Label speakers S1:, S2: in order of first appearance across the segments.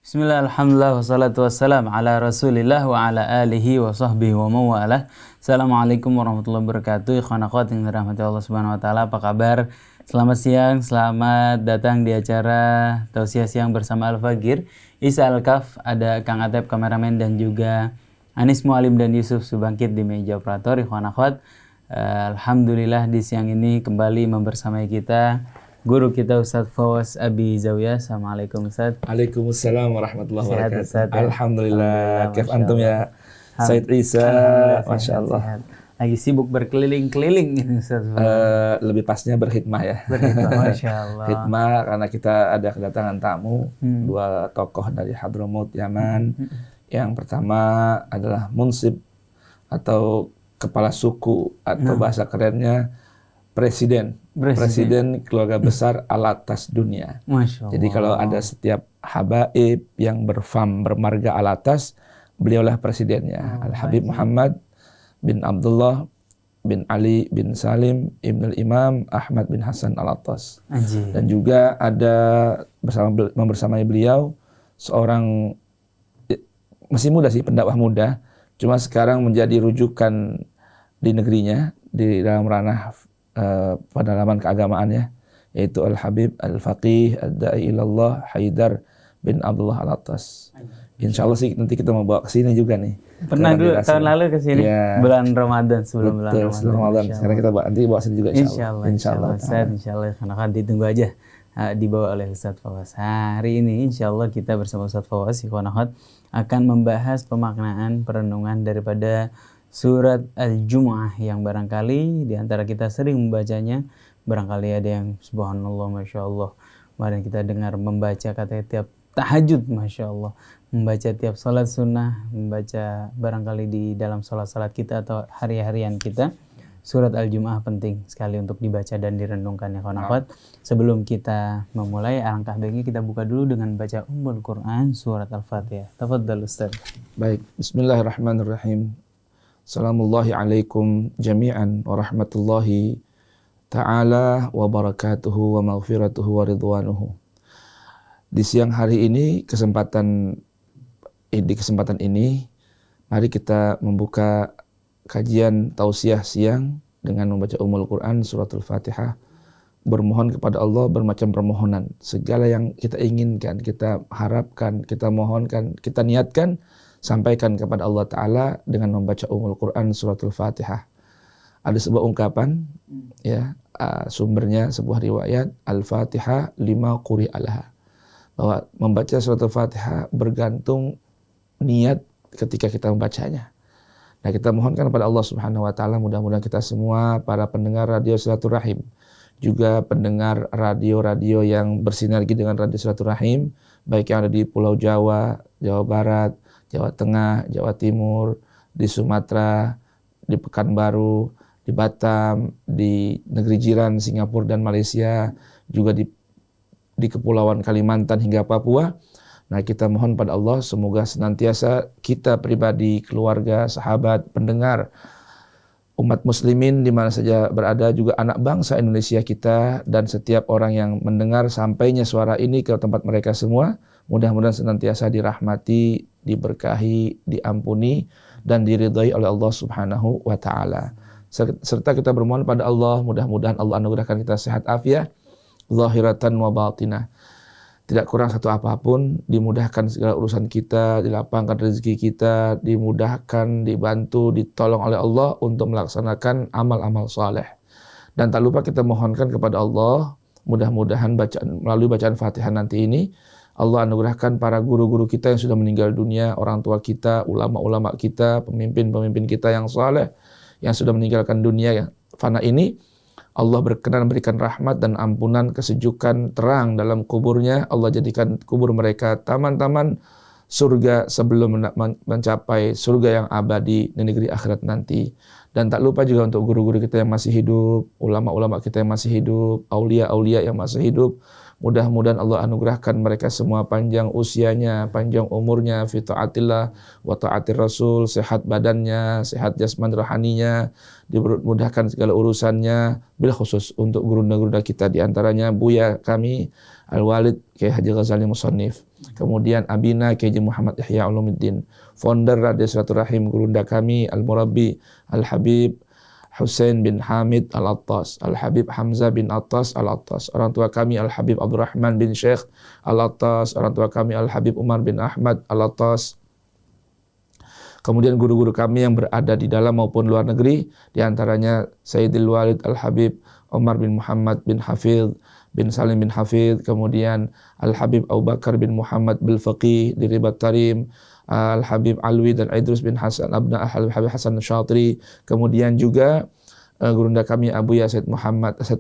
S1: Bismillah, alhamdulillah, wassalatu wassalam ala rasulillah wa ala alihi wa sahbihi wa mawalah. Assalamualaikum warahmatullahi wabarakatuh. Ikhwan akhwat yang dirahmati Allah subhanahu wa ta'ala, apa kabar? Selamat siang, selamat datang di acara Tausiah Siang bersama Al-Fagir, Isa Al-Kaf, ada Kang Atep kameramen dan juga Anis Mualim dan Yusuf Subangkit di meja operator. Ikhwan akhwat, alhamdulillah di siang ini kembali membersamai kita guru kita Ustadz Fawaz Abi Zawiyah. Assalamualaikum Ustadz.
S2: Waalaikumsalam warahmatullahi wabarakatuh.
S1: Ustadz, ya?
S2: Alhamdulillah. Kef antum ya Said Isa. Masya Allah.
S1: Sehat. Lagi sibuk berkeliling-keliling ini Ustadz.
S2: Lebih pasnya berkhidmah ya.
S1: Berkhidmah, Masya Allah.
S2: Khidmah karena kita ada kedatangan tamu, dua tokoh dari Hadramaut Yaman. Yang pertama adalah munsib atau kepala suku atau bahasa kerennya Presiden keluarga besar Alatas dunia.
S1: Masya Allah.
S2: Jadi kalau ada setiap habaib yang bermarga Alatas, beliaulah presidennya. Al-Habib Muhammad bin Abdullah bin Ali bin Salim Ibn al-Imam Ahmad bin Hasan Alatas. Dan juga ada membersamai beliau seorang masih muda sih, pendakwah muda, cuma sekarang menjadi rujukan di negerinya di dalam ranah pendalaman keagamaannya, yaitu Al-Habib Al-Faqih Ad-Da'i Ilallah Haidar bin Abdullah Alatas. Insya Allah sih nanti kita mau bawa ke sini juga nih.
S1: Pernah dulu tahun lalu ke sini, ya. Bulan Ramadan, sebelum bulan Ramadan.
S2: Sebelum Ramadan. Sekarang kita nanti bawa sini juga insya Allah.
S1: Insya Allah. Karena kan ditunggu aja dibawa oleh Ustadz Fawaz. Hari ini insya Allah kita bersama Ustadz Fawaz akan membahas pemaknaan perenungan daripada Surat Al-Jumu'ah yang barangkali di antara kita sering membacanya. Barangkali ada yang subhanallah, Masya Allah. Kemarin kita dengar membaca katanya tiap tahajud, Masya Allah. Membaca tiap salat sunnah, membaca barangkali di dalam salat-salat kita atau hari-harian kita. Surat Al-Jumu'ah penting sekali untuk dibaca dan direnungkan ya kawan. Sebelum kita memulai, alangkah baiknya kita buka dulu dengan baca Ummul Quran Surat Al-Fatihah. Tafadhal Ustaz.
S2: Baik, bismillahirrahmanirrahim. Assalamualaikum alaikum jami'an wa rahmatullahi ta'ala wa barakatuhu wa maghfiratuhu wa ridwanuhu. Di siang hari ini, di kesempatan ini, mari kita membuka kajian tausiah siang dengan membaca Ummul Quran Surat Al-Fatihah. Bermohon kepada Allah bermacam permohonan. Segala yang kita inginkan, kita harapkan, kita mohonkan, kita niatkan, sampaikan kepada Allah Ta'ala dengan membaca Ummul Quran Surat Al-Fatihah. Ada sebuah ungkapan, ya, sumbernya sebuah riwayat, Al-Fatihah lima quri'alaha. Bahwa membaca Surat Al-Fatihah bergantung niat ketika kita membacanya. Nah, kita mohonkan kepada Allah Subhanahu Wa Ta'ala, mudah-mudahan kita semua, para pendengar radio Silaturahim, juga pendengar radio-radio yang bersinergi dengan radio Silaturahim, baik yang ada di Pulau Jawa, Jawa Barat, Jawa Tengah, Jawa Timur, di Sumatera, di Pekanbaru, di Batam, di negeri jiran Singapura dan Malaysia, juga di Kepulauan Kalimantan hingga Papua. Nah, kita mohon pada Allah semoga senantiasa kita pribadi, keluarga, sahabat, pendengar, umat muslimin di mana saja berada, juga anak bangsa Indonesia kita, dan setiap orang yang mendengar sampainya suara ini ke tempat mereka semua, mudah-mudahan senantiasa dirahmati, diberkahi, diampuni, dan diridhai oleh Allah Subhanahu wa Ta'ala. Serta kita bermohon pada Allah, mudah-mudahan Allah anugerahkan kita sehat afiat, zahiratan wa batinah. Tidak kurang satu apapun, dimudahkan segala urusan kita, dilapangkan rezeki kita, dimudahkan, dibantu, ditolong oleh Allah untuk melaksanakan amal-amal saleh. Dan tak lupa kita mohonkan kepada Allah, mudah-mudahan melalui bacaan Fatihah nanti ini, Allah anugerahkan para guru-guru kita yang sudah meninggal dunia, orang tua kita, ulama-ulama kita, pemimpin-pemimpin kita yang saleh, yang sudah meninggalkan dunia yang fana ini, Allah berkenan memberikan rahmat dan ampunan, kesejukan, terang dalam kuburnya. Allah jadikan kubur mereka taman-taman surga sebelum mencapai surga yang abadi di negeri akhirat nanti. Dan tak lupa juga untuk guru-guru kita yang masih hidup, ulama-ulama kita yang masih hidup, aulia-aulia yang masih hidup. Mudah-mudahan Allah anugerahkan mereka semua panjang usianya, panjang umurnya, fi taatillah wa taatir Rasul, sehat badannya, sehat jasmani rohaninya, dimudahkan segala urusannya. Bila khusus untuk gurunda-gurunda kita, di antaranya Buya kami Al-Walid Kiai Haji Ghazali Musannif, kemudian Abina Kiai Haji Muhammad Ihya Ulumuddin, founder Radio Silaturahim, gurunda kami Al-Murabbi Al-Habib Husain bin Hamid Al-Attas, Al-Habib Hamzah bin Attas Al-Attas, orang tua kami Al-Habib Abdurrahman bin Syekh Al-Attas, orang tua kami Al-Habib Umar bin Ahmad Al-Attas. Kemudian guru-guru kami yang berada di dalam maupun luar negeri, di antaranya Sayyidil Walid Al-Habib Umar bin Muhammad bin Hafidh bin Salim bin Hafidh, kemudian Al-Habib Abu Bakar bin Muhammad bil Faqih di Ribat Tarim, Al-Habib Alwi dan Idrus bin Hasan Abna Al-Habib Hasan Syatri, kemudian juga gurunda kami Abu Ya Said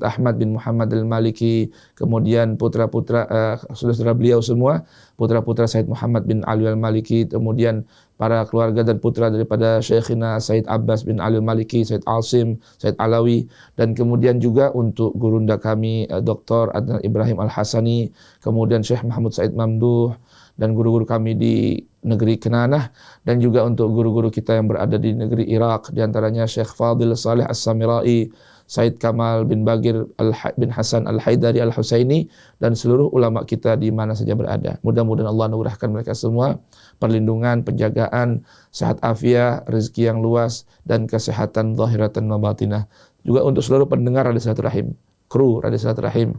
S2: Ahmad bin Muhammad Al-Maliki, kemudian putra-putra saudara beliau semua, putra-putra Said Muhammad bin Ali Al-Maliki, kemudian para keluarga dan putra daripada Syekhina Said Abbas bin Ali Al-Maliki, Said Asim, Said Alawi, dan kemudian juga untuk gurunda kami Dr. Adnan Ibrahim Al-Hasani, kemudian Syekh Mahmud Said Mamduh, dan guru-guru kami di negeri Kenanah, dan juga untuk guru-guru kita yang berada di negeri Irak, di antaranya Syekh Fadil Saleh As-Samirai, Said Kamal bin Bagir bin Hasan Al-Haidari Al-Husaini, dan seluruh ulama kita di mana saja berada. Mudah-mudahan Allah anugerahkan mereka semua perlindungan, penjagaan, sehat afiat, rezeki yang luas, dan kesehatan zahiratan wa batinah. Juga untuk seluruh pendengar Radio Silaturahim, kru Radio Silaturahim,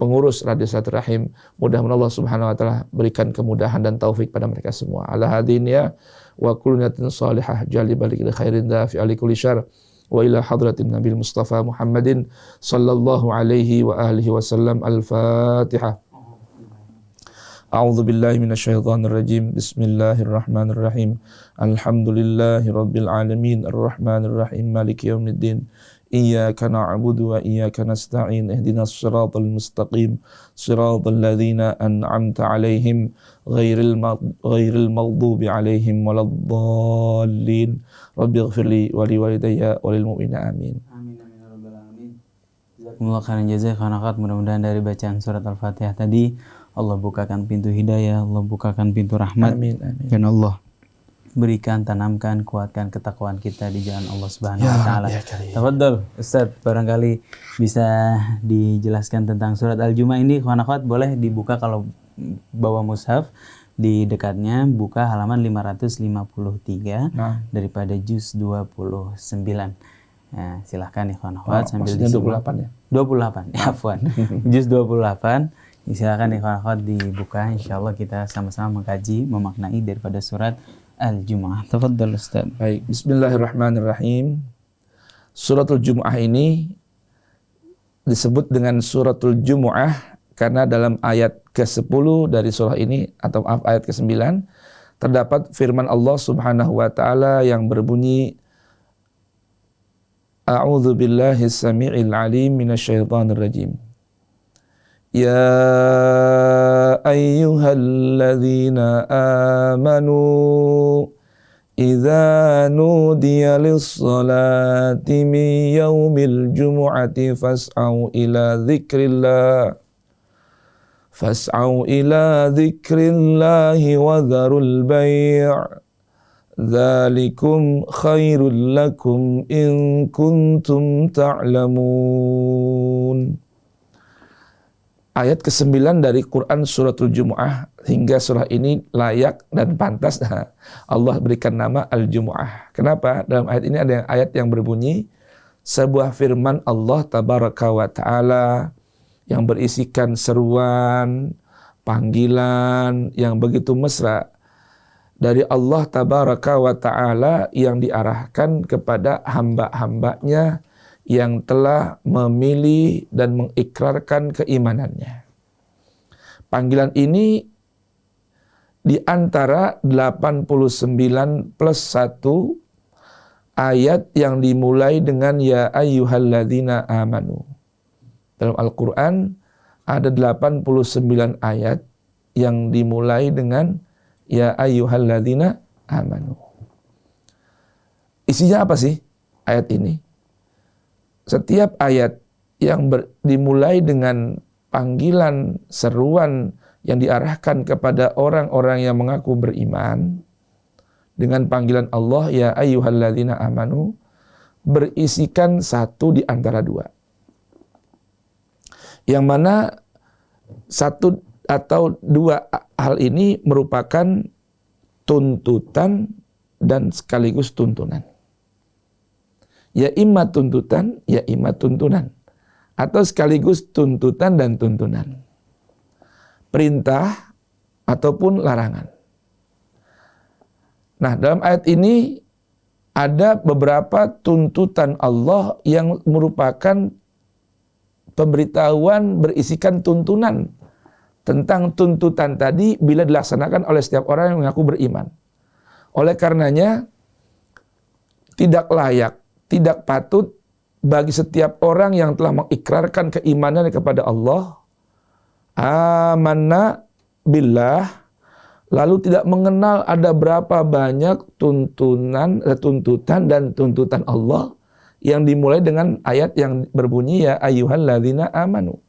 S2: pengurus Radio Silaturahim, mudah-mudahan Allah Subhanahu wa taala berikan kemudahan dan taufik pada mereka semua. Ala hadiniya wa kullu niyatin salihah jalibal khairin dafi ali kulli syarr wa ila hadratin Nabil Mustafa Muhammadin sallallahu alaihi wa alihi wasallam. Al-Fatihah. A'udzu billahi minasyaitonir rajim. Bismillahirrahmanirrahim. Alhamdulillahi rabbil alamin arrahmanir rahim maliki yaumiddin. Iyyaka na'budu wa iyyaka nasta'in. Ihdinas siratal mustaqim. Siratal ladzina an'amta 'alaihim ghairil maghdubi 'alaihim waladdallin. Rabbighfirli wa liwalidayya wa lil mu'minina amin.
S1: Amin amin ya rabbal alamin. Jazakumullah khairan jazaa khairan. Mudah-mudahan dari bacaan surat Al-Fatihah tadi Allah bukakan pintu hidayah, Allah bukakan pintu rahmat.
S2: Amin, amin.
S1: Dan Allah berikan, tanamkan, kuatkan ketakwaan kita di jalan Allah Subhanahu wa taala. Tafadhol Ustaz, barangkali bisa dijelaskan tentang surat Al-Jumu'ah ini. Ikhwan akhwat, boleh dibuka kalau bawa mushaf, di dekatnya buka halaman 553 daripada juz 29. Nah, silahkan ikhwan akhwat sambil disimak.
S2: 28 ya?
S1: 28, ya afwan. Juz 28. Silakan ikhwan akhwat dibuka, insyaallah kita sama-sama mengkaji, memaknai daripada surat Al-Jumu'ah. Tafadhal Ustaz.
S2: Baik, bismillahirrahmanirrahim. Suratul Jumu'ah ini disebut dengan Suratul Jumu'ah karena dalam ayat ke-10 dari surah ini, atau ayat ke-9, terdapat firman Allah Subhanahu wa taala yang berbunyi, A'udzu billahi as-sami'il 'alim minasyaitonir rajim. Ya ayyuhalladzina amanu idza nudiya lis-salati min yaumil jumu'ati fas'au ila dzikrillahi wa dzarul bai'. Dzalikum khairul lakum in kuntum ta'lamun. Ayat ke-9 dari Quran Suratul Jumu'ah, hingga surah ini layak dan pantas Allah berikan nama Al-Jumu'ah. Kenapa? Dalam ayat ini ada ayat yang berbunyi sebuah firman Allah Tabaraka wa Ta'ala yang berisikan seruan, panggilan yang begitu mesra dari Allah Tabaraka wa Ta'ala yang diarahkan kepada hamba-hambanya yang telah memilih dan mengikrarkan keimanannya. Panggilan ini di antara 89 plus 1 ayat yang dimulai dengan ya ayyuhalladzina amanu. Dalam Al-Quran ada 89 ayat yang dimulai dengan ya ayyuhalladzina amanu. Isinya apa sih ayat ini? Setiap ayat yang dimulai dengan panggilan, seruan yang diarahkan kepada orang-orang yang mengaku beriman dengan panggilan Allah, ya ayyuhalladzina amanu, berisikan satu di antara dua. Yang mana satu atau dua hal ini merupakan tuntutan dan sekaligus tuntunan. Ya imma tuntutan, ya imma tuntunan. Atau sekaligus tuntutan dan tuntunan. Perintah ataupun larangan. Nah, dalam ayat ini ada beberapa tuntutan Allah yang merupakan pemberitahuan berisikan tuntunan. Tentang tuntutan tadi bila dilaksanakan oleh setiap orang yang mengaku beriman. Oleh karenanya, tidak layak, tidak patut bagi setiap orang yang telah mengikrarkan keimanan kepada Allah, amanna billah, lalu tidak mengenal ada berapa banyak tuntutan dan tuntutan Allah yang dimulai dengan ayat yang berbunyi ya ayyuhalladzina amanu.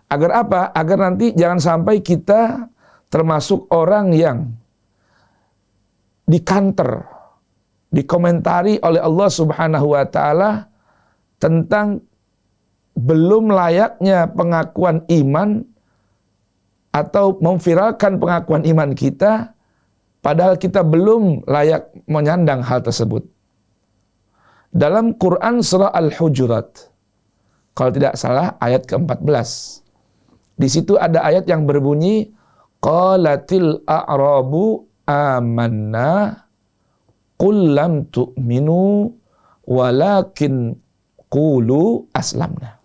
S2: Agar apa? Agar nanti jangan sampai kita termasuk orang yang dikanter, dikomentari oleh Allah Subhanahu wa taala tentang belum layaknya pengakuan iman atau memviralkan pengakuan iman kita, padahal kita belum layak menyandang hal tersebut. Dalam Quran surah Al-Hujurat, kalau tidak salah ayat ke-14, di situ ada ayat yang berbunyi, qalatil a'rabu amanna qul lam tu'minu walakin qulu aslamna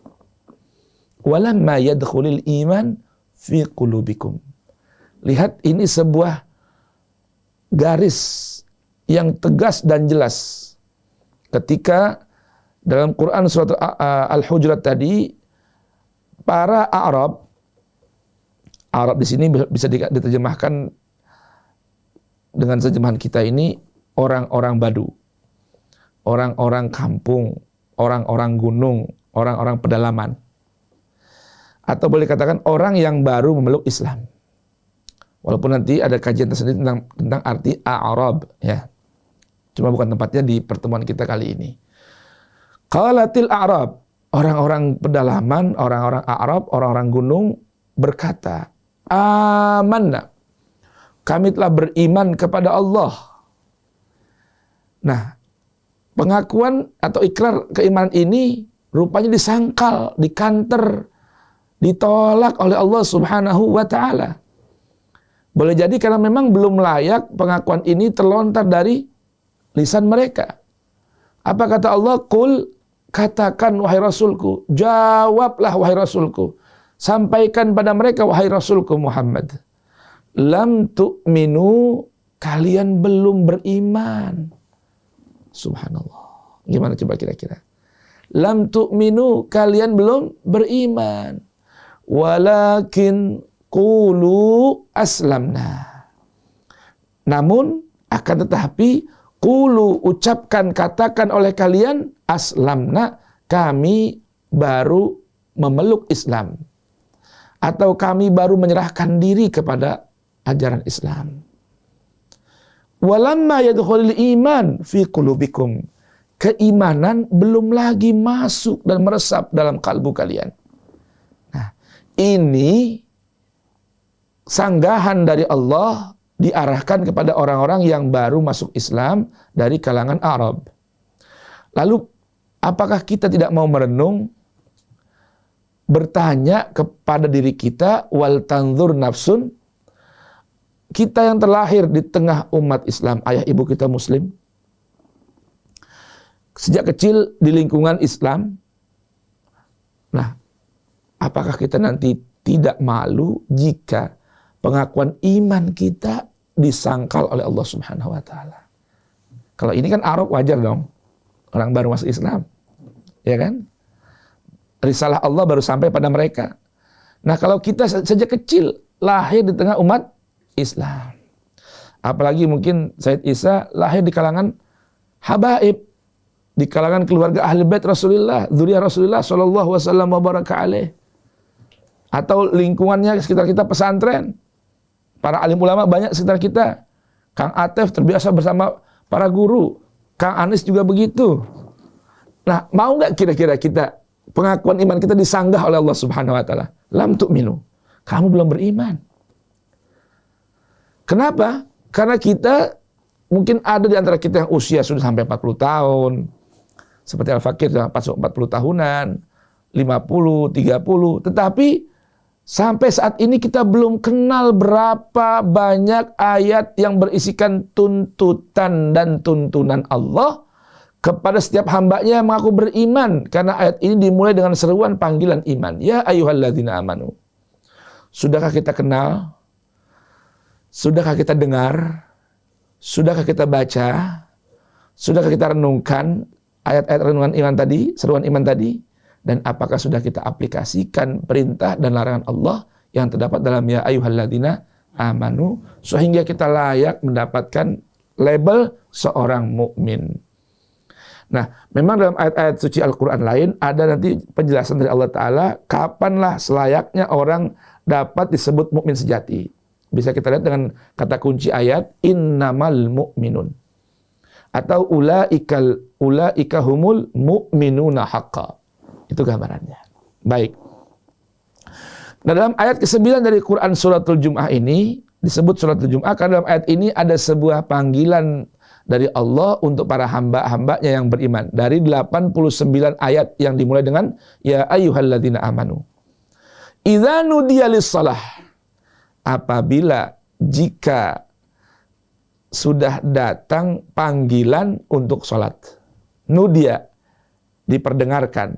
S2: walamma yadkhulul iman fi qulubikum. Lihat, ini sebuah garis yang tegas dan jelas. Ketika dalam Quran surat Al-Hujurat tadi, para Arab di sini bisa diterjemahkan dengan terjemahan kita ini orang-orang Badu, orang-orang kampung, orang-orang gunung, orang-orang pedalaman. Atau boleh katakan orang yang baru memeluk Islam. Walaupun nanti ada kajian tersendiri tentang arti A'rab, ya. Cuma bukan tempatnya di pertemuan kita kali ini. Qalatil A'rab, orang-orang pedalaman, orang-orang A'rab, orang-orang gunung berkata, amanna, kami telah beriman kepada Allah. Nah, pengakuan atau ikrar keimanan ini rupanya disangkal, dikanter, ditolak oleh Allah Subhanahu wa ta'ala. Boleh jadi karena memang belum layak pengakuan ini terlontar dari lisan mereka. Apa kata Allah? Qul, katakan wahai Rasulku, jawablah wahai Rasulku, sampaikan pada mereka wahai Rasulku Muhammad, lam tu'minu, kalian belum beriman. Subhanallah. Gimana coba kira-kira? Lam tu'minu, kalian belum beriman. Walakin qulu aslamna. Namun akan tetapi qulu, ucapkan, katakan oleh kalian, aslamna, kami baru memeluk Islam. Atau kami baru menyerahkan diri kepada ajaran Islam. Walamma yadkhulul iman fi qulubikum. Keimanan belum lagi masuk dan meresap dalam kalbu kalian. Nah, ini sanggahan dari Allah diarahkan kepada orang-orang yang baru masuk Islam dari kalangan Arab. Lalu, apakah kita tidak mau merenung, bertanya kepada diri kita, wal tanzur nafsun, kita yang terlahir di tengah umat Islam, ayah ibu kita Muslim, sejak kecil di lingkungan Islam. Nah, apakah kita nanti tidak malu jika pengakuan iman kita disangkal oleh Allah Subhanahu wa ta'ala? Kalau ini kan Arab, wajar dong, orang baru masuk Islam, ya kan? Risalah Allah baru sampai pada mereka. Nah, kalau kita sejak kecil lahir di tengah umat Islam, apalagi mungkin Said Isa lahir di kalangan habaib, di kalangan keluarga ahli bait Rasulullah, dzurriyyah Rasulullah sallallahu wasallam wa baraka alaih. atau lingkungannya sekitar kita pesantren, para alim ulama banyak sekitar kita. Kang Atef terbiasa bersama para guru, Kang Anis juga begitu. Nah, mau nggak kira-kira kita pengakuan iman kita disanggah oleh Allah Subhanahu wa taala? Lam tu'minu. Kamu belum beriman. Kenapa? Karena kita mungkin ada di antara kita yang usia sudah sampai 40 tahun. Seperti Al-Fakir sudah 40 tahunan, 50, 30. Tetapi sampai saat ini kita belum kenal berapa banyak ayat yang berisikan tuntutan dan tuntunan Allah kepada setiap hambanya yang mengaku beriman. Karena ayat ini dimulai dengan seruan panggilan iman. Ya ayyuhalladzina amanu. Sudahkah kita kenal? Sudahkah kita dengar? Sudahkah kita baca? Sudahkah kita renungkan ayat-ayat renungan iman tadi, seruan iman tadi? Dan apakah sudah kita aplikasikan perintah dan larangan Allah yang terdapat dalam ya ayyuhalladzina amanu sehingga kita layak mendapatkan label seorang mukmin. Nah, memang dalam ayat-ayat suci Al-Quran lain ada nanti penjelasan dari Allah Ta'ala kapanlah selayaknya orang dapat disebut mukmin sejati. Bisa kita lihat dengan kata kunci ayat innamal mu'minun atau ulaika humul mu'minuna haqqa. Itu gambarannya. Baik. Nah, dalam ayat ke-9 dari Quran Suratul Jum'ah ini disebut Suratul Jum'ah karena dalam ayat ini ada sebuah panggilan dari Allah untuk para hamba-hambanya yang beriman. Dari 89 ayat yang dimulai dengan ya ayyuhalladzina amanu. Idza nudiya lis-shalah. Apabila jika sudah datang panggilan untuk sholat. Nudia, diperdengarkan,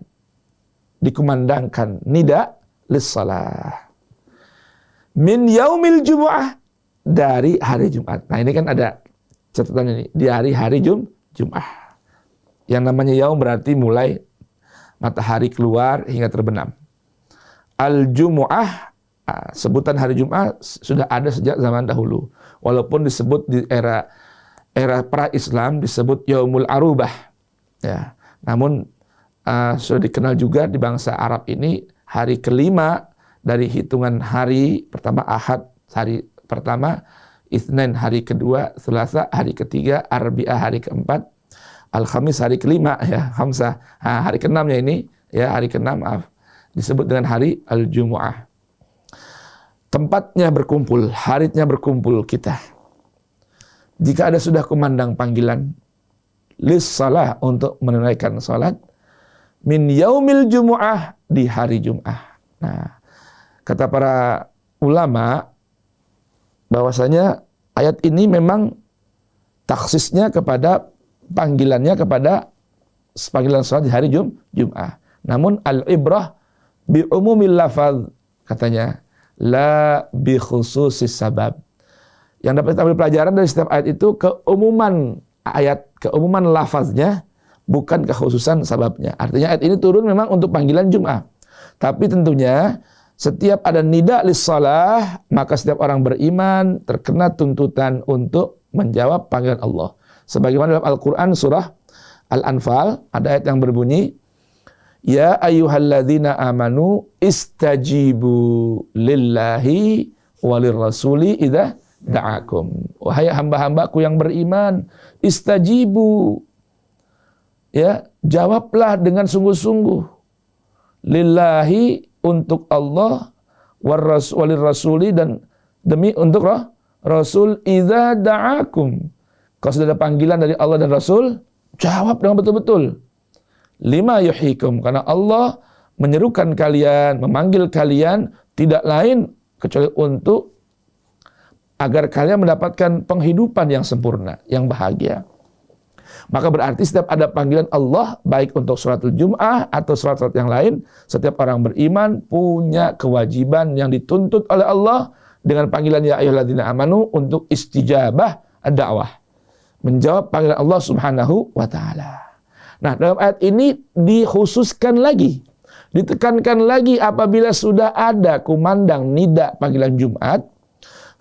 S2: dikumandangkan. Nida, lissalah. Min yaumil jumu'ah, dari hari Jumat. Nah ini kan ada catatan ini, di hari Jum'ah. Yang namanya yaum berarti mulai matahari keluar hingga terbenam. Al-Jumu'ah, sebutan hari Jumat sudah ada sejak zaman dahulu. Walaupun disebut di era pra-Islam disebut Yaumul Arubah. Ya, namun sudah dikenal juga di bangsa Arab ini hari kelima dari hitungan hari pertama Ahad hari pertama, Itsnain hari kedua, Selasa hari ketiga, Arbi'ah hari keempat, Al-Khamis hari kelima ya, Khamsah. Hari keenamnya ini ya hari keenam disebut dengan hari Al-Jumu'ah. Tempatnya berkumpul, harinya berkumpul kita. Jika ada sudah kumandang panggilan lis-shalah untuk menunaikan salat min yaumil jumu'ah di hari Jum'ah. Nah, kata para ulama bahwasanya ayat ini memang taksisnya kepada panggilannya kepada panggilan salat di hari Jum'ah. Namun al-ibrah bi umumil lafaz katanya la bi khususis sabab. Yang dapat kita ambil pelajaran dari setiap ayat itu keumuman ayat, keumuman lafaznya, bukan kekhususan sababnya. Artinya ayat ini turun memang untuk panggilan Jum'ah. Tapi tentunya setiap ada nida lis-shalah, maka setiap orang beriman terkena tuntutan untuk menjawab panggilan Allah. Sebagaimana dalam Al-Quran surah Al-Anfal ada ayat yang berbunyi ya ayyuhalladzina amanu istajibu lillahi walir rasuli idza da'akum. Wahai hamba-hambaku yang beriman, istajibu, ya, jawablah dengan sungguh-sungguh lillahi untuk Allah walir rasuli dan demi untuk Rasul idza da'akum. Kalau sudah ada panggilan dari Allah dan Rasul, jawab dengan betul-betul. Lima yuhyikum, karena Allah menyerukan kalian, memanggil kalian tidak lain kecuali untuk agar kalian mendapatkan penghidupan yang sempurna, yang bahagia. Maka berarti setiap ada panggilan Allah, baik untuk sholatul Jum'ah atau sholat-sholat yang lain, setiap orang beriman punya kewajiban yang dituntut oleh Allah dengan panggilan ya ayyuhalladzina amanu untuk istijabah ad-da'wah, menjawab panggilan Allah Subhanahu wa ta'ala. Nah, dalam ayat ini dikhususkan lagi, ditekankan lagi apabila sudah ada kumandang nida panggilan Jumat,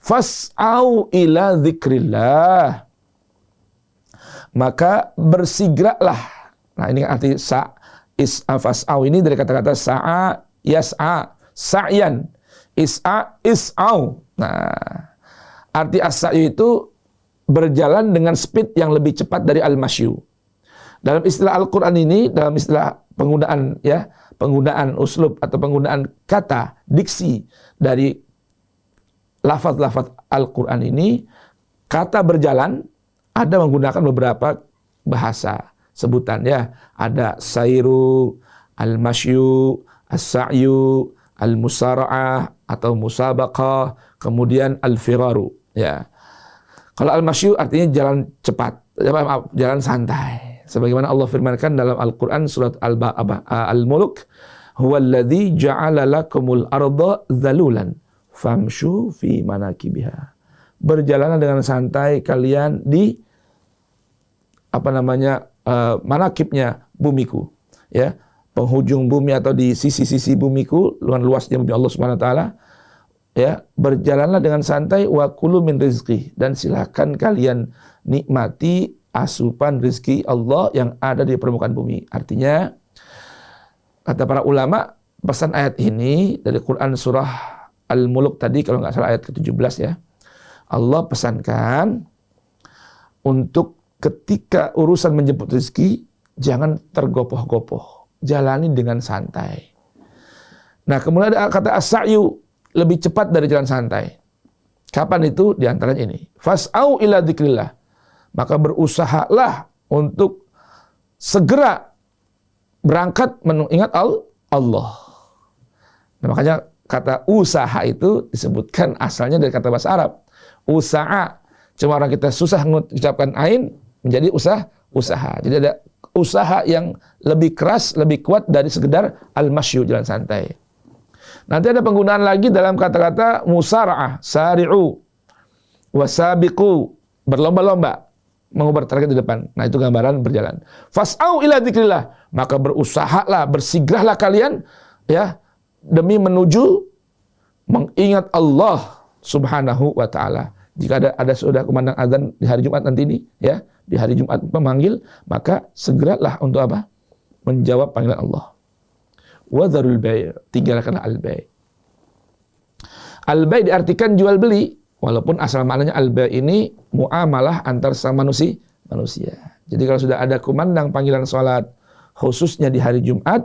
S2: fas'au ila dzikrillah, maka bersigralah. Nah, ini arti fas'au ini dari kata-kata sa'a yas'a, sa'yan. Is'au. Nah, arti as-sa'yu itu berjalan dengan speed yang lebih cepat dari al-masyu. Dalam istilah Al-Qur'an ini, dalam istilah penggunaan uslub atau penggunaan kata, diksi dari lafaz-lafaz Al-Qur'an ini, kata berjalan ada menggunakan beberapa bahasa sebutan ya. Ada sairu, al-masyu, as-sa'yu, al-musara'ah atau musabaqah, kemudian al-firaru ya. Kalau al-masyu artinya jalan cepat, jalan santai. Sebagaimana Allah firmankan dalam Al-Qur'an surat Al-Mulk, "Huwallazi ja'ala lakumul arda dzalulan famshu fi manakibiha." Berjalanlah dengan santai kalian di manakibnya bumiku, ya, penghujung bumi atau di sisi-sisi bumiku, luasnya bumi Allah Subhanahu wa taala, ya, berjalanlah dengan santai wa kulu min rizqi, dan silakan kalian nikmati asupan rezeki Allah yang ada di permukaan bumi. Artinya, kata para ulama, pesan ayat ini dari Quran surah Al-Mulk tadi, kalau nggak salah ayat ke-17 ya, Allah pesankan untuk ketika urusan menjemput rezeki, jangan tergopoh-gopoh, jalani dengan santai. Nah, kemudian ada kata as-sa'yu, lebih cepat dari jalan santai. Kapan itu? Di antaranya ini, fas'au ila dzikrillah, maka berusahalah untuk segera berangkat mengingat Allah. Nah, makanya kata usaha itu disebutkan asalnya dari kata bahasa Arab. Usaha. Cuma orang kita susah mengucapkan ain menjadi usaha. Jadi ada usaha yang lebih keras, lebih kuat dari sekedar al-masyu, jalan santai. Nanti ada penggunaan lagi dalam kata-kata musara'ah, sari'u, wasabiqu, berlomba-lomba, mengubar target di depan. Nah, itu gambaran berjalan. Fas'au ila dzikrillah, maka berusahalah, bersigrahlah kalian ya demi menuju mengingat Allah Subhanahu wa taala. Jika ada sudah kumandang azan di hari Jumat nanti ini ya, di hari Jumat memanggil, maka segeralah untuk apa? Menjawab panggilan Allah. Wa dzarul bai', tinggalkanlah al-bai'. Al-bai' diartikan jual beli, walaupun asal maknanya al-bai' ini muamalah antar sama manusia. Jadi kalau sudah ada kumandang panggilan salat khususnya di hari Jumat,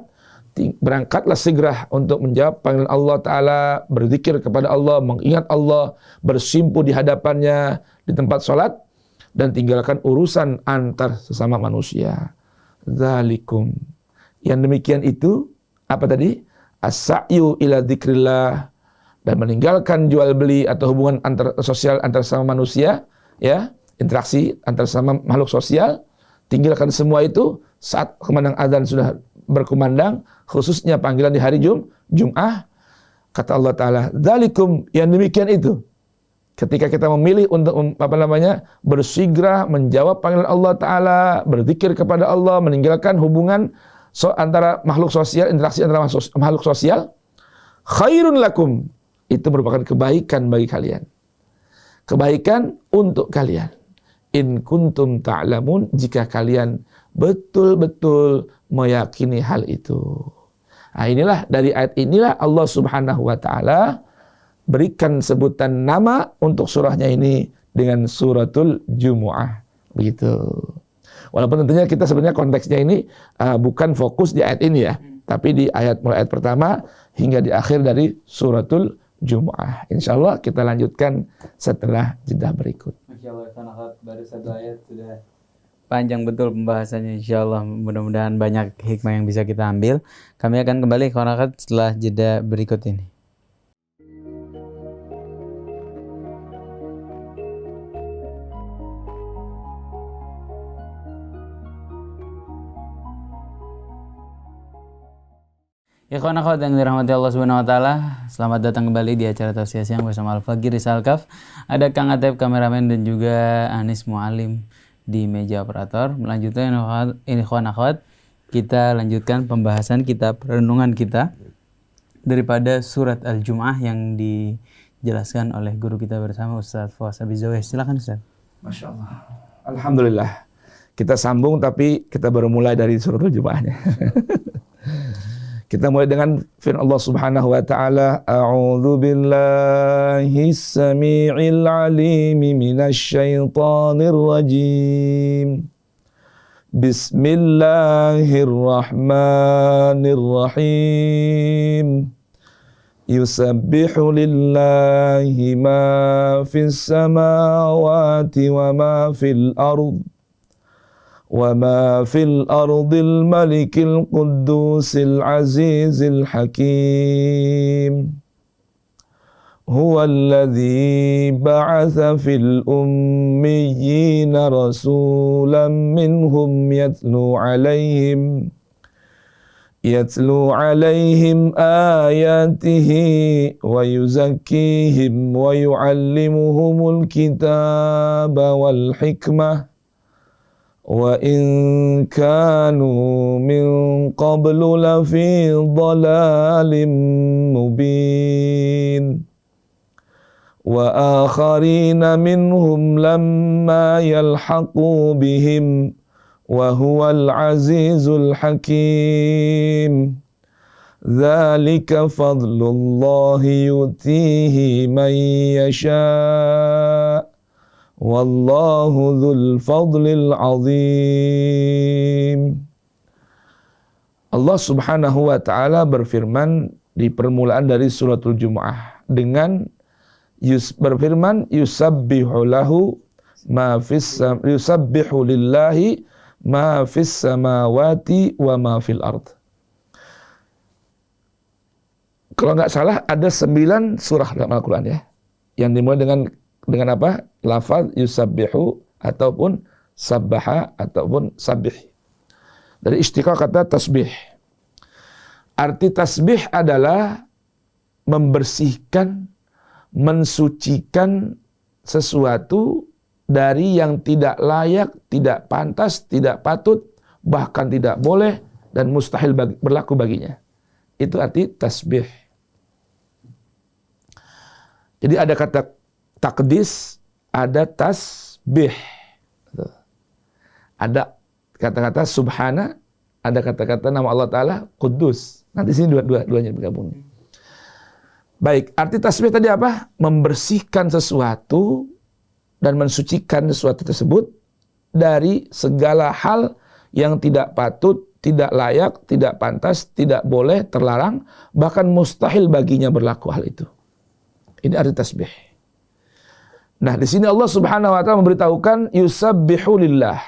S2: berangkatlah segera untuk menjawab panggilan Allah Ta'ala, berzikir kepada Allah, mengingat Allah, bersimpu di hadapannya di tempat sholat, dan tinggalkan urusan antar sesama manusia. Dzalikum. Yang demikian itu, apa tadi? As-sa'yu ila dzikrillah, dan meninggalkan jual beli atau hubungan sosial antar sesama manusia, ya, interaksi antar sesama makhluk sosial, tinggalkan semua itu saat kumandang azan sudah berkumandang, khususnya panggilan di hari Jum'ah. Kata Allah Ta'ala, dzalikum, yang demikian itu. Ketika kita memilih untuk bersigrah menjawab panggilan Allah Ta'ala, berzikir kepada Allah, meninggalkan hubungan antara makhluk sosial, interaksi antara makhluk sosial, khairun lakum, itu merupakan kebaikan bagi kalian. Kebaikan untuk kalian. In kuntum ta'lamun, jika kalian betul-betul meyakini hal itu. Nah, inilah, dari ayat inilah Allah Subhanahu wa taala berikan sebutan nama untuk surahnya ini dengan suratul Jumu'ah. Begitu. Walaupun tentunya kita sebenarnya konteksnya ini bukan fokus di ayat ini ya, tapi di mulai ayat pertama hingga di akhir dari suratul Jumu'ah. Insyaallah kita lanjutkan setelah jeda berikut.
S1: Insyaallah, karena baru satu ayat sudah panjang betul pembahasannya. Insyaallah mudah-mudahan banyak hikmah yang bisa kita ambil. Kami akan kembali ke Konakat setelah jeda berikut ini. Ikhwan akhwat yang dirahmati Allah Subhanahu wa taala, selamat datang kembali di acara Tausiah Siang bersama Al-Faqih Rizal Kaf. Ada Kang Atep kameramen dan juga Anis Mualim di meja operator. Melanjutkan ikhwan akhwat, kita lanjutkan pembahasan kitab renungan kita daripada surat Al-Jumu'ah yang dijelaskan oleh guru kita bersama Ustaz Fawaz Abizaweh. Silakan Ustaz.
S2: Masya Allah. Alhamdulillah. Kita sambung tapi kita baru mulai dari surat Al-Jumu'ahnya. Kita mulai dengan firman Allah Subhanahu wa taala, A'udzu billahi samii'il 'aliim minasy syaithaanir rajiim. Bismillahirrahmanirrahim. Yusabbihu lillahi ma fis samawati wa ma fil ardh wa ma fil ardil malikil quddusil azizil hakim. Huwa alladhi ba'atha fil ummiyina rasulan minhum yatlu alaihim ayatihi wa yuzakkihim wa yu'allimuhumul kitaba wal hikmah wa in kanu min qablu lafi dhalalin mubin wa akharina minhum lamma yalhaqu bihim wa huwal azizul hakim. Dzalika fadlullahi yutihi man yasha' wallahu dzul fadlil azim. Allah Subhanahu wa taala berfirman di permulaan dari suratul Jumu'ah dengan berfirman yusabbihu lillahi ma fis samawati wa ma fil ard. Kalau nggak salah ada 9 surah dalam Al-Quran ya, yang dimulai dengan apa? Lafaz yusabbihu ataupun sabbaha ataupun sabbih. Dari istiqaq kata tasbih. Arti tasbih adalah membersihkan, mensucikan sesuatu dari yang tidak layak, tidak pantas, tidak patut, bahkan tidak boleh dan mustahil berlaku baginya. Itu arti tasbih. Jadi ada kata takdis, ada tasbih. Ada kata-kata subhana, ada kata-kata nama Allah Ta'ala Quddus. Nanti sini dua-duanya bergabung. Baik, arti tasbih tadi apa? Membersihkan sesuatu dan mensucikan sesuatu tersebut dari segala hal yang tidak patut, tidak layak, tidak pantas, tidak boleh, terlarang, bahkan mustahil baginya berlaku hal itu. Ini arti tasbih. Nah, di sini Allah Subhanahu wa taala memberitahukan yusabbihu lillah.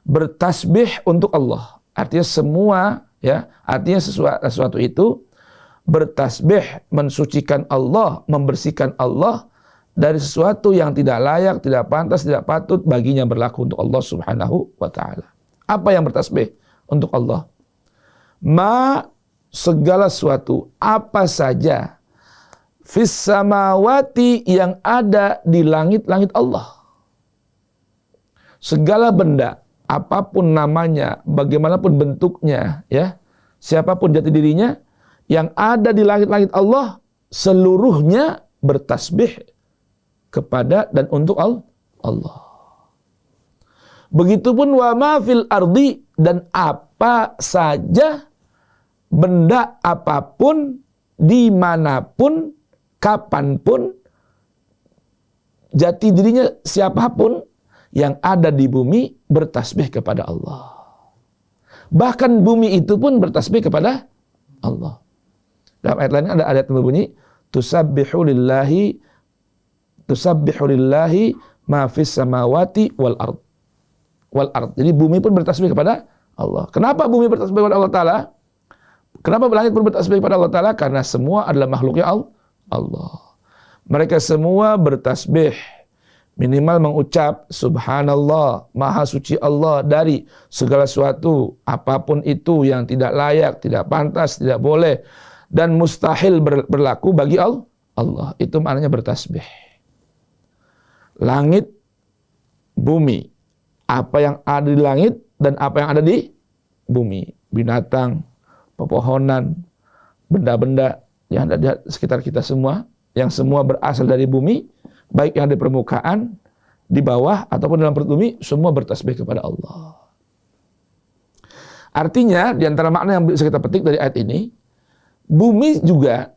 S2: Bertasbih untuk Allah. Artinya semua ya, artinya sesuatu itu bertasbih, mensucikan Allah, membersihkan Allah dari sesuatu yang tidak layak, tidak pantas, tidak patut baginya berlaku untuk Allah Subhanahu wa taala. Apa yang bertasbih untuk Allah? Segala sesuatu, apa saja fis samawati yang ada di langit-langit Allah. Segala benda, apapun namanya, bagaimanapun bentuknya, ya, siapapun jati dirinya, yang ada di langit-langit Allah, seluruhnya bertasbih kepada dan untuk Allah. Begitupun wa ma fil ardi, dan apa saja benda apapun, dimanapun, kapanpun, jati dirinya siapapun yang ada di bumi bertasbih kepada Allah. Bahkan bumi itu pun bertasbih kepada Allah. Dalam ayat lain ada ayat yang berbunyi tusabbihu lillahi ma fis samawati wal ard. Jadi bumi pun bertasbih kepada Allah. Kenapa bumi bertasbih kepada Allah Ta'ala? Kenapa langit pun bertasbih kepada Allah Ta'ala? Karena semua adalah makhluknya Allah. Mereka semua bertasbih, minimal mengucap subhanallah, maha suci Allah dari segala sesuatu, apapun itu yang tidak layak, tidak pantas, tidak boleh, dan mustahil berlaku bagi Allah. Itu maknanya bertasbih. Langit, bumi, apa yang ada di langit dan apa yang ada di bumi, binatang, pepohonan, benda-benda yang ada di sekitar kita semua, yang semua berasal dari bumi, baik yang di permukaan, di bawah, ataupun dalam perut bumi, semua bertasbih kepada Allah. Artinya, di antara makna yang bisa kita petik dari ayat ini, bumi juga,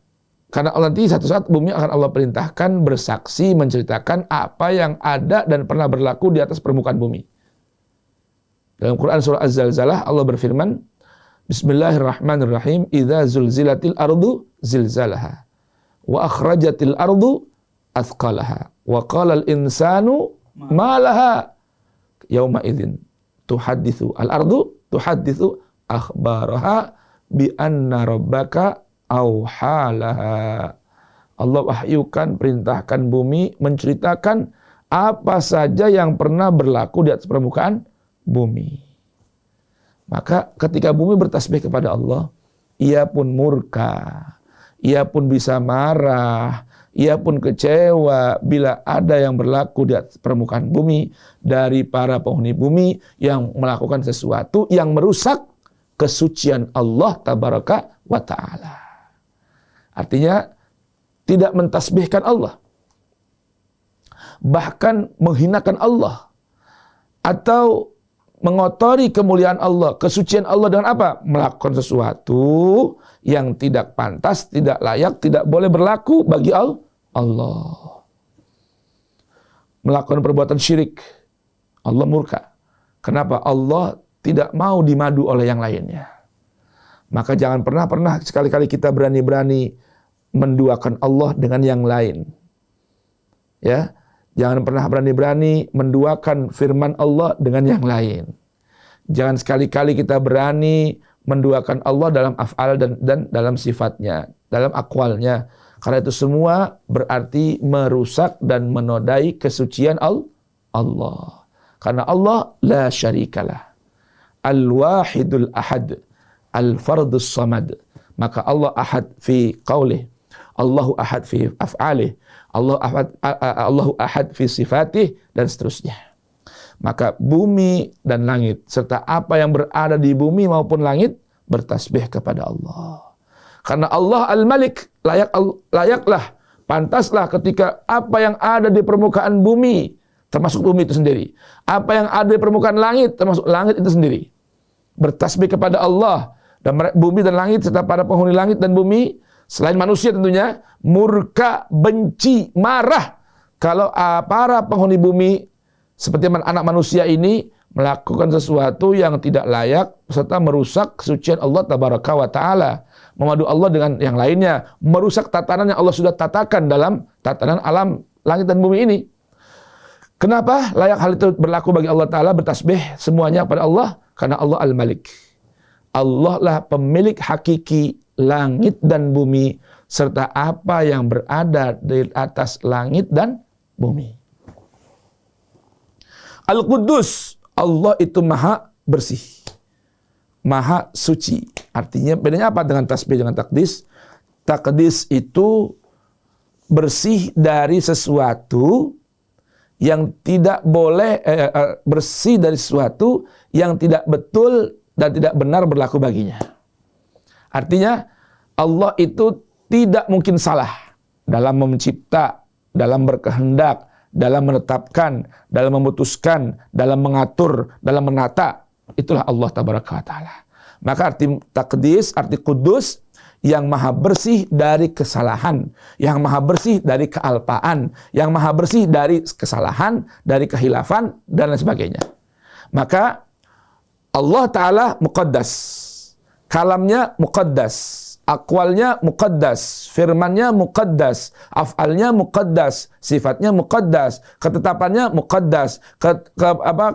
S2: karena Allah nanti satu saat bumi akan Allah perintahkan bersaksi, menceritakan apa yang ada dan pernah berlaku di atas permukaan bumi. Dalam Quran surah Az-Zalzalah, Allah berfirman, Bismillahirrahmanirrahim, Idza zulzilatil ardu zilzalaha, wa akhrajatil ardu athqalaha, wa qalal insanu ma laha, yauma idzin tuhaditsu al-ardu tuhaditsu akhbaraha bi anna rabbaka auhalaha. Allah wahyukan, perintahkan bumi menceritakan apa saja yang pernah berlaku di atas permukaan bumi. Maka ketika bumi bertasbih kepada Allah, ia pun murka, ia pun bisa marah, ia pun kecewa bila ada yang berlaku di atas permukaan bumi dari para penghuni bumi yang melakukan sesuatu yang merusak kesucian Allah tabaraka wa ta'ala. Artinya tidak mentasbihkan Allah, bahkan menghinakan Allah, atau mengotori kemuliaan Allah, kesucian Allah dengan apa? Melakukan sesuatu yang tidak pantas, tidak layak, tidak boleh berlaku bagi Allah. Melakukan perbuatan syirik, Allah murka. Kenapa? Allah tidak mau dimadu oleh yang lainnya. Maka jangan pernah sekali-kali kita berani-berani menduakan Allah dengan yang lain. Ya, jangan pernah berani-berani menduakan firman Allah dengan yang lain. Jangan sekali-kali kita berani menduakan Allah dalam af'al dan dalam sifatnya, dalam akwalnya. Karena itu semua berarti merusak dan menodai kesucian Allah. Karena Allah la syarikalah, al-wahidul ahad, al-fardus samad. Maka Allah ahad fi qaulih, Allahu ahad fi af'alih, Allahu ahad fi sifatih, dan seterusnya. Maka bumi dan langit serta apa yang berada di bumi maupun langit bertasbih kepada Allah. Karena Allah Al-Malik, layaklah, pantaslah ketika apa yang ada di permukaan bumi, termasuk bumi itu sendiri, apa yang ada di permukaan langit, termasuk langit itu sendiri, bertasbih kepada Allah. Dan bumi dan langit serta para penghuni langit dan bumi, selain manusia tentunya, murka, benci, marah kalau para penghuni bumi seperti anak manusia ini melakukan sesuatu yang tidak layak serta merusak kesucian Allah tabaraka wa ta'ala, memadu Allah dengan yang lainnya, merusak tatanan yang Allah sudah tatakan dalam tatanan alam langit dan bumi ini. Kenapa layak hal itu berlaku bagi Allah Ta'ala, bertasbih semuanya kepada Allah? Karena Allah Al-Malik. Allah lah pemilik hakiki langit dan bumi serta apa yang berada di atas langit dan bumi. Al-Quddus, Allah itu maha bersih, maha suci. Artinya bedanya apa dengan tasbih dengan takdis? Takdis itu bersih dari sesuatu yang tidak boleh, bersih dari sesuatu yang tidak betul dan tidak benar berlaku baginya. Artinya Allah itu tidak mungkin salah dalam mencipta, dalam berkehendak, dalam menetapkan, dalam memutuskan, dalam mengatur, dalam menata. Itulah Allah tabaraka wa ta'ala. Maka arti takdis, arti kudus, yang maha bersih dari kesalahan, yang maha bersih dari kealpaan, yang maha bersih dari kesalahan, dari kehilafan, dan lain sebagainya. Maka Allah Ta'ala muqaddas, kalamnya muqaddas, akwalnya muqaddas, firmannya muqaddas, af'alnya muqaddas, sifatnya muqaddas, ketetapannya muqaddas,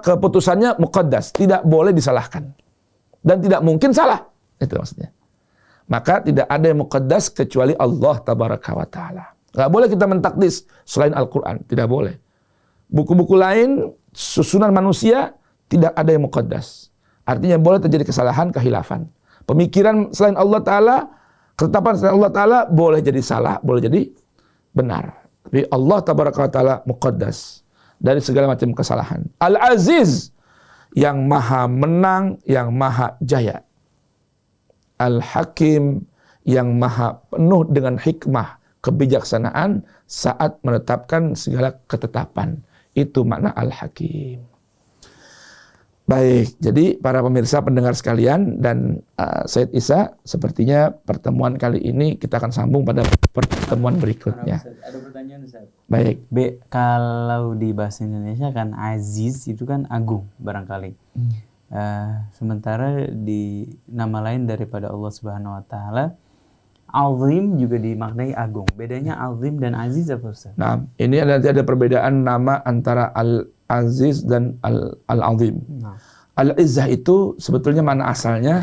S2: keputusannya muqaddas, tidak boleh disalahkan dan tidak mungkin salah. Itu maksudnya. Maka tidak ada yang muqaddas kecuali Allah tabaraka wa ta'ala. Gak boleh kita mentakdis selain Al-Quran, tidak boleh. Buku-buku lain, susunan manusia, tidak ada yang muqaddas. Artinya boleh terjadi kesalahan, kehilafan. Pemikiran selain Allah Ta'ala, ketetapan selain Allah Ta'ala boleh jadi salah, boleh jadi benar. Tapi Allah tabaraka wa ta'ala muqaddas dari segala macam kesalahan. Al-Aziz, yang maha menang, yang maha jaya. Al-Hakim, yang maha penuh dengan hikmah, kebijaksanaan saat menetapkan segala ketetapan. Itu makna Al-Hakim. Baik, jadi para pemirsa pendengar sekalian dan Said Isa, sepertinya pertemuan kali ini kita akan sambung pada pertemuan berikutnya.
S1: Ada pertanyaan Ustaz.
S2: Baik.
S1: B, kalau di bahasa Indonesia kan aziz itu kan agung barangkali. Sementara di nama lain daripada Allah Subhanahu wa taala, azim juga dimaknai agung. Bedanya azim dan aziz apa Ustaz?
S2: Nah, ini nanti ada perbedaan nama antara Al-Aziz dan Al-Azim.
S1: Nah.
S2: Al-Izzah itu sebetulnya mana asalnya?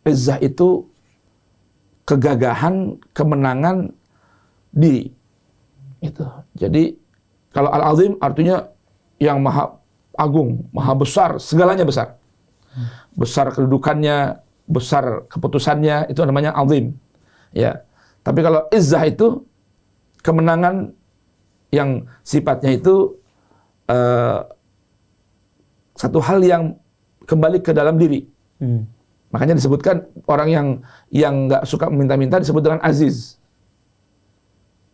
S2: Izzah itu kegagahan, kemenangan diri. Itu. Jadi kalau Al-Azim artinya yang maha agung, maha besar, segalanya besar. Besar kedudukannya, besar keputusannya, itu namanya azim. Ya. Tapi kalau izzah itu kemenangan yang sifatnya itu satu hal yang kembali ke dalam diri. Makanya disebutkan orang yang nggak suka meminta-minta disebut dengan aziz.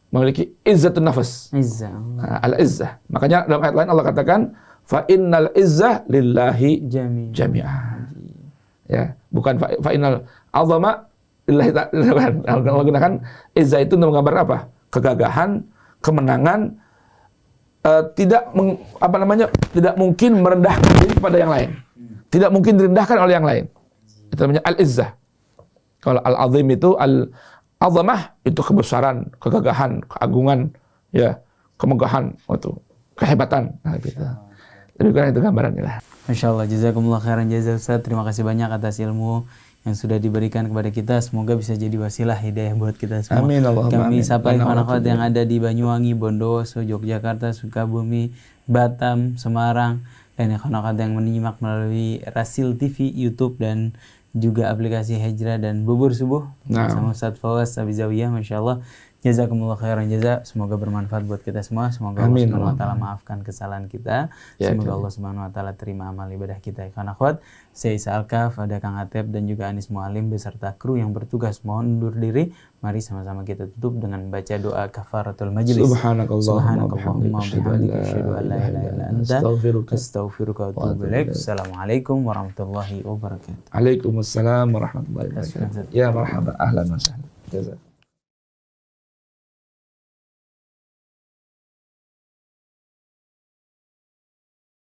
S2: Memiliki izzatun nafas.
S1: Izzah.
S2: Al-izzah. Makanya dalam ayat lain Allah katakan fa innal izzah lillahi jami'ah. Ya, bukan fa innal azama lillahi ta'ala. Allah gunakan izzah itu untuk menggambar apa? Kegagahan, kemenangan, tidak mungkin merendahkan diri kepada yang lain. Tidak mungkin direndahkan oleh yang lain. Itu namanya al-izzah. Kalau al-azim itu al-azamah itu kebesaran, kegagahan, keagungan, ya, kemegahan, itu kehebatan. Nah, gitu. Tapi kan itu gambarannya lah.
S1: Masya Allah, jazakumullah khairan jazak Ustaz. Terima kasih banyak atas ilmu yang sudah diberikan kepada kita. Semoga bisa jadi wasilah hidayah buat kita semua.
S2: Amin, Allahumma
S1: Kami
S2: amin.
S1: sapa ikhwan akhwat yang ada di Banyuwangi, Bondowoso, Yogyakarta, Sukabumi, Batam, Semarang, dan ikhwan akhwat yang menyimak melalui Rasil TV, YouTube, dan juga aplikasi Hijrah dan Bubur Subuh sama Ustaz Fawaz Abizawiyah. Masya Allah, jazakumullah khairan jazak. Semoga bermanfaat buat kita semua. Semoga Allah Subhanahu wa taala maafkan kesalahan kita. Semoga Allah Subhanahu wa taala terima amal ibadah kita. Ikhwan akhwat, saya Isa Alkaf, ada Kang Atep dan juga Anis Mualim beserta kru yang bertugas mohon undur diri. Mari sama-sama kita tutup dengan baca doa kafaratul majlis.
S2: Subhanakallahumma wa bihamdika
S1: asyhadu an la ilaha illa anta astaghfiruka wa atubu ilaik. Assalamualaikum warahmatullahi wabarakatuh.
S2: Waalaikumsalam warahmatullahi wabarakatuh. Ya marhaban, ahlan wa sahlan. Jazak.